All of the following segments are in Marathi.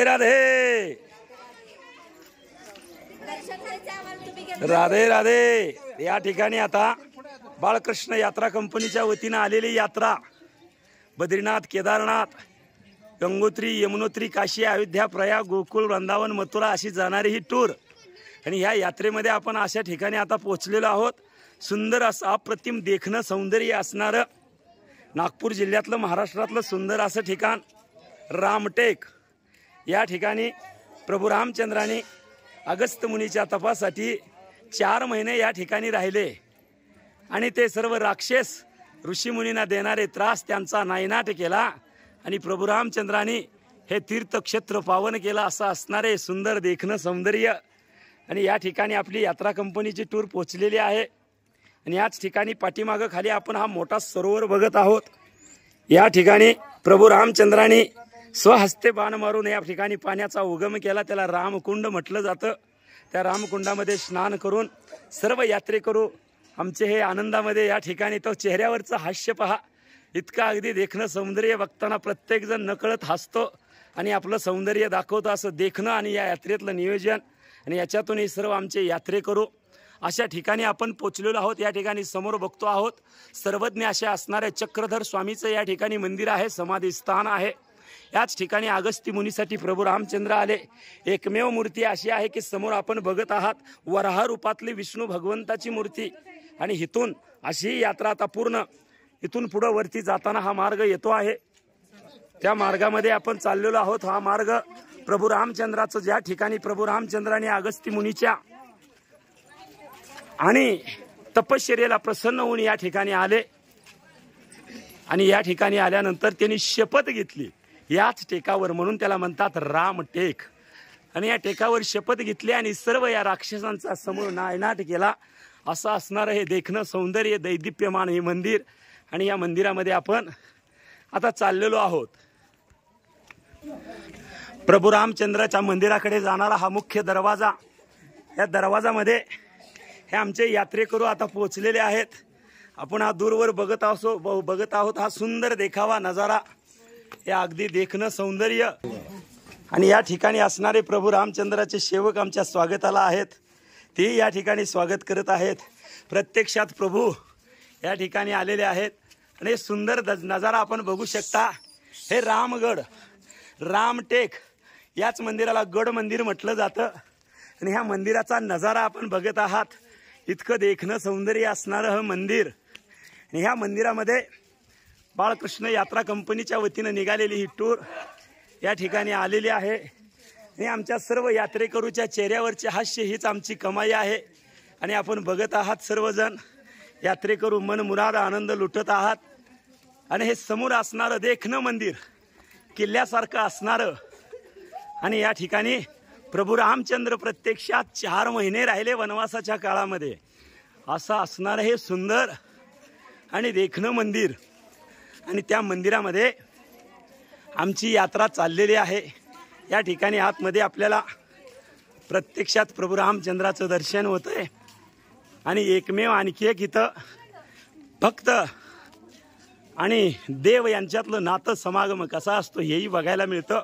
राधे राधे राधे। या ठिकाणी आता बाळकृष्ण यात्रा कंपनीच्या वतीने आलेली यात्रा बद्रीनाथ, केदारनाथ, गंगोत्री, यमुनोत्री, काशी, अयोध्या, प्रयाग, गोकुळ, वृंदावन, मथुरा अशी जाणारी ही टूर। आणि ह्या यात्रेमध्ये आपण अशा ठिकाणी आता पोहोचलेलो आहोत। सुंदर असं अप्रतिम देखणं सौंदर्य असणारं नागपूर जिल्ह्यातलं, महाराष्ट्रातलं सुंदर असं ठिकाण रामटेक। या ठिकाणी प्रभू रामचंद्राने अगस्त्य मुनीच्या तपासाठी 4 महिने या ठिकाणी राहिले आणि ते सर्व राक्षस ऋषीमुनींना देणारे त्रास त्यांचा नायनाट केला आणि प्रभू रामचंद्राने हे तीर्थक्षेत्र पावन केलं असं असणारे सुंदर देखणं सौंदर्य। आणि या ठिकाणी आपली यात्रा कंपनीची टूर पोहोचलेली आहे आणि याच ठिकाणी पाठीमागं खाली आपण हा मोठा सरोवर बघत आहोत। या ठिकाणी प्रभू रामचंद्राने स्वहस्ते बाण मारून या ठिकाणी पाण्याचा उगम केला, त्याला रामकुंड म्हटलं जातं। त्या रामकुंडामध्ये स्नान करून सर्व यात्रेकरू आमचे हे आनंदामध्ये या ठिकाणी तो चेहऱ्यावरचं हास्य पहा, इतकं अगदी देखणं सौंदर्य बघताना प्रत्येकजण नकळत हसतो आणि आपलं सौंदर्य दाखवतो असं देखणं आणि या यात्रेतलं नियोजन आणि याच्यातून हे सर्व आमचे यात्रेकरू अशा ठिकाणी आपण पोचलेलो आहोत। या ठिकाणी समोर बघतो आहोत सर्वज्ञ असे असणारे चक्रधर स्वामीचं या ठिकाणी मंदिर आहे, समाधी स्थान आहे। याच ठिकाणी अगस्त्य मुनीसाठी प्रभू रामचंद्र आले। एकमेव मूर्ती अशी आहे की समोर आपण बघत आहात वराह रूपातली विष्णू भगवंताची मूर्ती आणि इथून अशी यात्रा आता पूर्ण इथून पुढे वरती जाताना हा मार्ग येतो आहे। त्या मार्गामध्ये आपण चाललेलो आहोत। हा मार्ग प्रभू रामचंद्राचं ज्या ठिकाणी प्रभू रामचंद्राने अगस्त्य मुनीच्या आणि तपश्चर्येला प्रसन्न होऊन या ठिकाणी आले आणि या ठिकाणी आल्यानंतर त्यांनी शपथ घेतली याच टेकावर, म्हणून त्याला म्हणतात रामटेक। आणि या टेकावर शपथ घेतली आणि सर्व या राक्षसांचा समूळ नायनाट केला असं असणारं हे देखणं सौंदर्य दैदिप्यमान हे मंदिर। आणि या मंदिरामध्ये आपण आता चाललेलो आहोत। प्रभू रामचंद्राच्या मंदिराकडे जाणारा हा मुख्य दरवाजा, या दरवाजामध्ये हे आमचे यात्रेकरू आता पोहोचलेले आहेत। आपण हा दूरवर बघत आहोत हा सुंदर देखावा नजारा, या अगदी देखणं सौंदर्य। आणि या ठिकाणी असणारे प्रभू रामचंद्राचे सेवक आमच्या स्वागताला आहेत, ते या ठिकाणी स्वागत करत आहेत। प्रत्यक्षात प्रभू या ठिकाणी आलेले आहेत आणि सुंदर नजारा आपण बघू शकता। हे रामगड, रामटेक याच मंदिराला गड मंदिर म्हटलं जातं आणि ह्या मंदिराचा नजारा आपण बघत आहात। इतकं देखणं सौंदर्य असणारं हे मंदिर आणि ह्या मंदिरामध्ये बाळकृष्ण यात्रा कंपनीच्या वतीने निघालेली ही टूर या ठिकाणी आलेली आहे आणि आमच्या सर्व यात्रेकरूच्या चेहऱ्यावरचे हास्य हीच आमची कमाई आहे। आणि आपण बघत आहात सर्वजण यात्रेकरू मनमुराद आनंद लुटत आहात आणि हे समोर असणारं देखणं मंदिर किल्ल्यासारखं असणारं आणि या ठिकाणी प्रभू रामचंद्र प्रत्यक्षात 4 महिने राहिले वनवासाच्या काळामध्ये असं असणारं हे सुंदर आणि देखणं मंदिर। आणि त्या मंदिरामध्ये आमची यात्रा चाललेली आहे। या ठिकाणी आतमध्ये आपल्याला प्रत्यक्षात प्रभू रामचंद्राचं दर्शन होतंय आणि एकमेव आणखी एक इथं भक्त आणि देव यांच्यातलं नातं समागम कसा असतो हेही बघायला मिळतं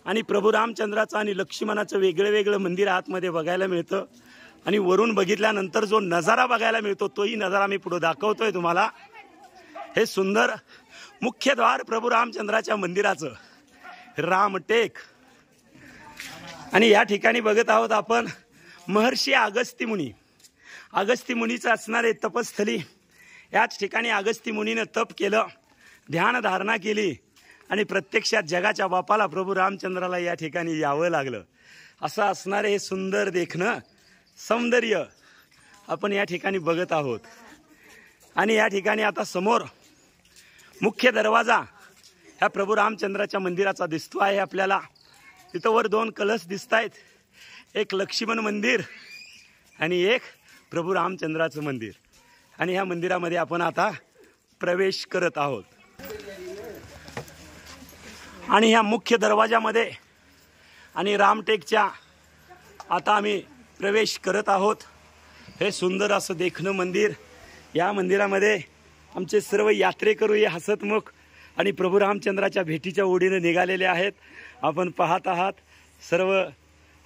आणि प्रभू रामचंद्राचं आणि लक्ष्मणाचं वेगळं वेगळं मंदिर आतमध्ये बघायला मिळतं आणि वरून बघितल्यानंतर जो नजारा बघायला मिळतो तोही नजारा मी पुढे दाखवतोय तुम्हाला। हे सुंदर मुख्य द्वार प्रभू रामचंद्राच्या मंदिराचं रामटेक। आणि या ठिकाणी बघत आहोत आपण महर्षी अगस्त्य मुनी, अगस्त्य मुनीचं असणारे तपस्थली। याच ठिकाणी अगस्त्य मुनीने तप केलं, ध्यान धारणा केली आणि प्रत्यक्षात जगाच्या बापाला प्रभू रामचंद्राला या ठिकाणी यावं लागलं असं असणारे हे सुंदर देखणं सौंदर्य आपण या ठिकाणी बघत आहोत। आणि या ठिकाणी आता समोर मुख्य दरवाजा ह्या प्रभू रामचंद्राच्या मंदिराचा दिसतो आहे आपल्याला। तिथं वर 2 कलश दिसत आहेत, एक लक्ष्मण मंदिर आणि एक प्रभू रामचंद्राचं मंदिर। आणि ह्या मंदिरामध्ये आपण आता प्रवेश करत आहोत आणि ह्या मुख्य दरवाजामध्ये आणि रामटेकच्या आता आम्ही प्रवेश करत आहोत। हे सुंदर असं देखणं मंदिर, या मंदिरामध्ये आमचे सर्व यात्रेकरू हे हसतमुख आणि प्रभू रामचंद्राच्या भेटीच्या ओढीने निघालेले आहेत आपण पाहत आहात सर्व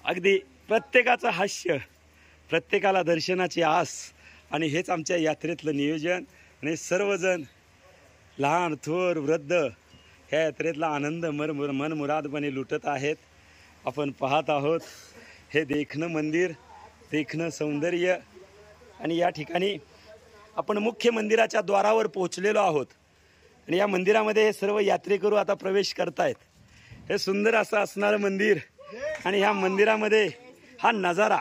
अगदी प्रत्येकाचं हास्य, प्रत्येकाला दर्शनाची आस आणि हेच आमच्या यात्रेतलं नियोजन आणि सर्वजण लहान थोर वृद्ध ह्या यात्रेतला आनंद मनमुरादपणे लुटत आहेत। आपण पाहत आहोत हे देखणं मंदिर, देखणं सौंदर्य आणि या ठिकाणी आपण मुख्य मंदिराच्या द्वारावर पोहोचलेलो आहोत आणि या मंदिरामध्ये हे सर्व यात्रेकरू आता प्रवेश करतायत। हे सुंदर असं असणारं मंदिर आणि ह्या मंदिरामध्ये हा नजारा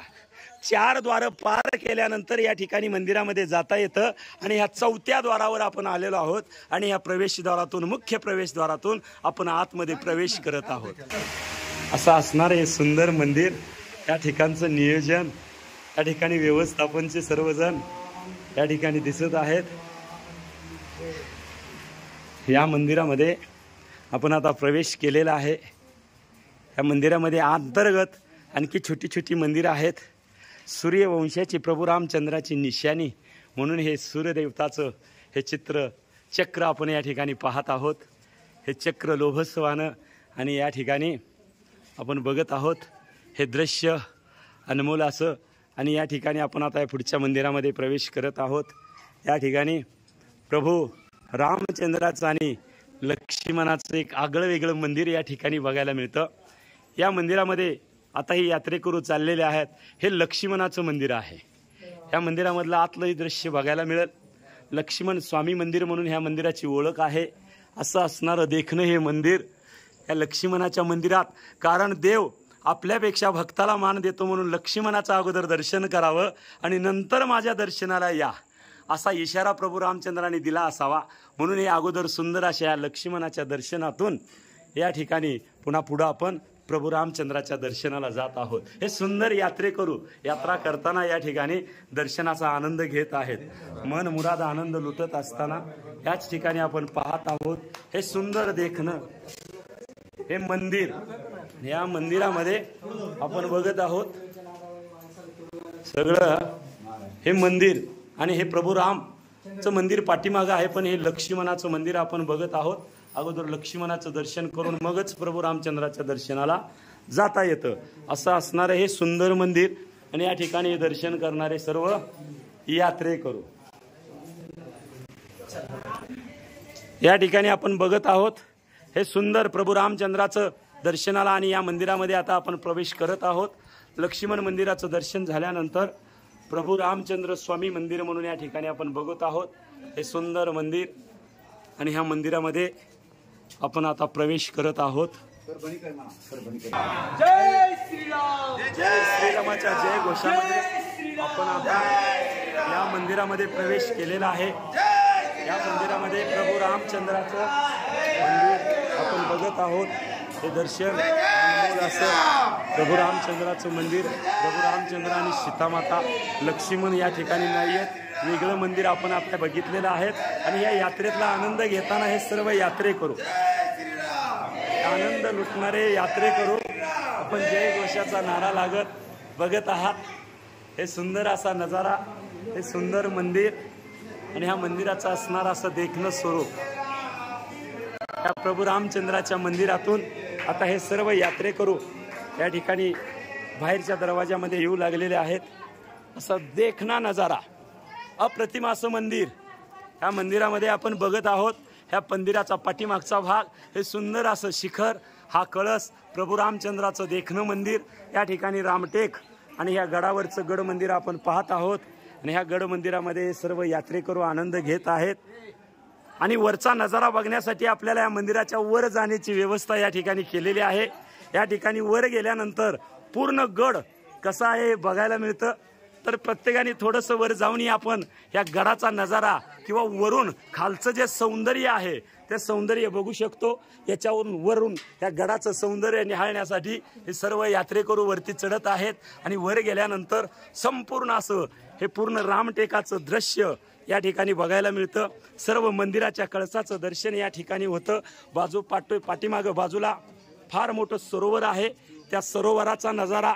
4 द्वार पार केल्यानंतर या ठिकाणी मंदिरामध्ये जाता येतं आणि ह्या 4थ्या द्वारावर आपण आलेलो आहोत आणि ह्या प्रवेशद्वारातून, मुख्य प्रवेशद्वारातून आपण आतमध्ये प्रवेश करत आहोत। असं असणारं हे सुंदर मंदिर, या ठिकाणचं नियोजन, या ठिकाणी व्यवस्थापनचे सर्वजण या ठिकाणी दिसत आहेत। या मंदिरामध्ये आपण आता प्रवेश केलेला आहे। या मंदिरामध्ये अंतर्गत आणखी छोटी छोटी मंदिरं आहेत। सूर्यवंशाची प्रभू रामचंद्राची निशाणी म्हणून हे सूर्यदेवताचं हे चित्र चक्र आपण या ठिकाणी पाहत आहोत। हे चक्र लोभस्वानं आणि या ठिकाणी आपण बघत आहोत हे दृश्य अनमोल असं। आणि या ठिकाणी आपण आता पुढच्या मंदिरामध्ये प्रवेश करत आहोत। या ठिकाणी प्रभू रामचंद्राचं आणि लक्ष्मणाचं एक आगळं वेगळं मंदिर या ठिकाणी बघायला मिळतं। या मंदिरामध्ये आता ही यात्रेकरू चाललेले आहेत। हे लक्ष्मणाचं मंदिर आहे। ह्या मंदिरामधलं आतलंही दृश्य बघायला मिळेल। लक्ष्मण स्वामी मंदिर म्हणून ह्या मंदिराची ओळख आहे। असं असणारं देखणं हे मंदिर या लक्ष्मणाच्या मंदिरात, कारण देव आपल्यापेक्षा भक्ताला मान देतो म्हणून लक्ष्मणाचं अगोदर दर्शन करावं आणि नंतर माझ्या दर्शनाला या, असा इशारा प्रभू रामचंद्राने दिला असावा म्हणून हे अगोदर सुंदर अशा या लक्ष्मणाच्या दर्शनातून या ठिकाणी पुढं आपण प्रभू रामचंद्राच्या दर्शनाला जात आहोत। हे सुंदर यात्रेकरू यात्रा करताना या ठिकाणी दर्शनाचा आनंद घेत आहेत। मन मुराद आनंद लुटत असताना याच ठिकाणी आपण पाहत आहोत हे सुंदर देखणं हे मंदिर। या मंदिरामध्ये आपण बघत आहोत सगळं हे मंदिर आणि हे प्रभू रामचं मंदिर पाठीमागं आहे, पण हे लक्ष्मणाचं मंदिर आपण बघत आहोत। अगोदर लक्ष्मणाचं दर्शन करून मगच प्रभू रामचंद्राच्या दर्शनाला जाता येतं। असं असणारं हे सुंदर मंदिर आणि या ठिकाणी दर्शन करणारे सर्व यात्रेकरू या ठिकाणी आपण बघत आहोत हे सुंदर प्रभू रामचंद्राचं दर्शनाला आणि या मंदिरामध्ये आता आपण प्रवेश करत आहोत। लक्ष्मण मंदिराचं दर्शन झाल्यानंतर प्रभू रामचंद्र स्वामी मंदिर म्हणून या ठिकाणी आपण बघत आहोत हे सुंदर मंदिर आणि ह्या मंदिरामध्ये आपण आता प्रवेश करत आहोत। जय श्रीराम, जय श्रीरामाच्या जय घोषामध्ये आपण आता या मंदिरामध्ये प्रवेश केलेला आहे। या मंदिरामध्ये प्रभू रामचंद्राचं मंदिर आपण बघत आहोत। हे दर्शन अनमोल असं प्रभू रामचंद्राचं मंदिर, प्रभू रामचंद्र आणि सीतामाता लक्ष्मण या ठिकाणी नाही आहेत, वेगळं मंदिर आपण आता बघितलेलं आहे। आणि या यात्रेतला आनंद घेताना हे सर्व यात्रेकरू, आनंद लुटणारे यात्रेकरू आपण जय घोषाचा नारा लागत बघत आहात। हे सुंदर असा नजारा, हे सुंदर मंदिर आणि ह्या मंदिराचं असणार असं देखणं स्वरूप। या प्रभू रामचंद्राच्या मंदिरातून आता हे सर्व यात्रेकरू या ठिकाणी बाहेरच्या दरवाजामध्ये येऊ लागलेले आहेत। असा देखणा नजारा, अप्रतिम असं मंदिर या मंदिरामध्ये आपण बघत आहोत। ह्या मंदिराचा पाठीमागचा भाग हे सुंदर असं शिखर, हा कळस प्रभू रामचंद्राचं देखणं मंदिर। या ठिकाणी रामटेक आणि ह्या गडावरचं गड मंदिर आपण पाहत आहोत आणि ह्या गड मंदिरामध्ये सर्व यात्रेकरू आनंद घेत आहेत। आणि वरचा नजारा बघण्यासाठी आपल्याला या मंदिराच्या वर जाण्याची व्यवस्था या ठिकाणी केलेली आहे। या ठिकाणी वर गेल्यानंतर पूर्ण गड कसा आहे बघायला मिळतं। तर प्रत्येकाने थोडंसं वर जाऊनही आपण या गडाचा नजारा किंवा वरून खालचं जे सौंदर्य आहे ते सौंदर्य बघू शकतो। याच्यावरून वरून या गडाचं सौंदर्य निहाळण्यासाठी हे सर्व यात्रेकरू वरती चढत आहेत आणि वर गेल्यानंतर संपूर्ण असं हे पूर्ण रामटेकाचं दृश्य या ठिकाणी बघायला मिळतं। सर्व मंदिराच्या कळसाचं दर्शन या ठिकाणी होतं। पाठीमागं बाजूला फार मोठं सरोवर आहे, त्या सरोवराचा नजारा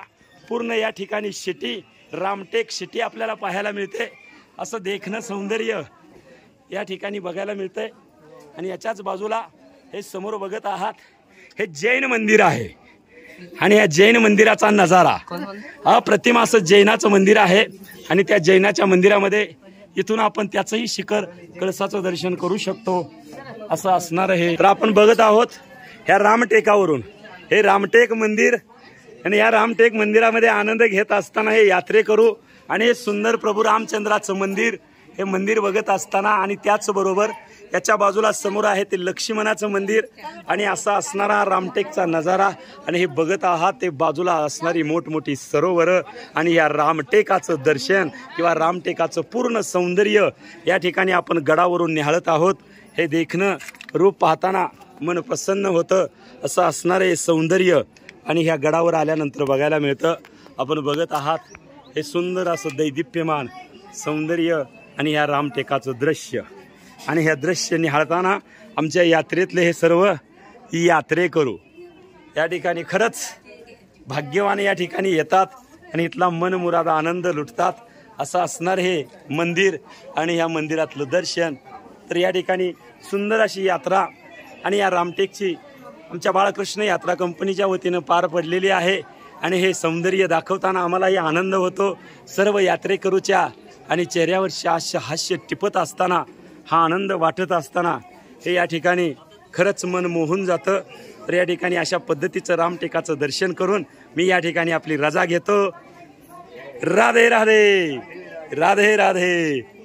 पूर्ण या ठिकाणी सिटी, रामटेक सिटी आपल्याला पाहायला मिळते। असं देखणं सौंदर्य या ठिकाणी बघायला मिळतंय। आणि याच्याच बाजूला हे समोर बघत आहात हे जैन मंदिर आहे आणि या जैन मंदिराचा नजारा अप्रतिम असं जैनाचं मंदिर आहे आणि त्या जैनाच्या मंदिरामध्ये इथून आपण त्याचंही शिखर कळसाचं दर्शन करू शकतो असं असणार आहे। तर आपण बघत आहोत ह्या रामटेकावरून हे रामटेक मंदिर आणि या रामटेक मंदिरामध्ये आनंद घेत असताना हे यात्रेकरू आणि हे सुंदर प्रभू रामचंद्राचं मंदिर हे मंदिर बघत असताना आणि त्याचबरोबर याच्या बाजूला समोर आहे ते लक्ष्मणाचं मंदिर आणि असा असणारा रामटेकचा नजारा आणि हे बघत आहात ते बाजूला असणारी मोठमोठी सरोवरं आणि या रामटेकाचं दर्शन किंवा रामटेकाचं पूर्ण सौंदर्य या ठिकाणी आपण गडावरून निहाळत आहोत। हे देखणं रूप पाहताना मन प्रसन्न होतं असं असणारे सौंदर्य आणि ह्या गडावर आल्यानंतर बघायला मिळतं। आपण बघत आहात हे सुंदर असं दैदिप्यमान सौंदर्य आणि ह्या रामटेकाचं दृश्य आणि ह्या दृश्य निहाळताना आमच्या यात्रेतले हे सर्व यात्रेकरू या ठिकाणी खरंच भाग्यवान या ठिकाणी येतात आणि इथला मनमुराद आनंद लुटतात असं असणार हे मंदिर आणि ह्या मंदिरातलं दर्शन। तर या ठिकाणी सुंदर अशी यात्रा आणि या रामटेकची आमच्या बाळकृष्ण यात्रा कंपनीच्या वतीनं पार पडलेली आहे आणि हे सौंदर्य दाखवताना आम्हालाही आनंद होतो। सर्व यात्रेकरूच्या आणि चेहऱ्यावर हास्य टिपत असताना हा आनंद वाटत असताना हे या ठिकाणी खरंच मन मोहून जातं। तर या ठिकाणी अशा पद्धतीचं रामटेकाचं दर्शन करून मी या ठिकाणी आपली रजा घेतो। राधे राधे राधे राधे।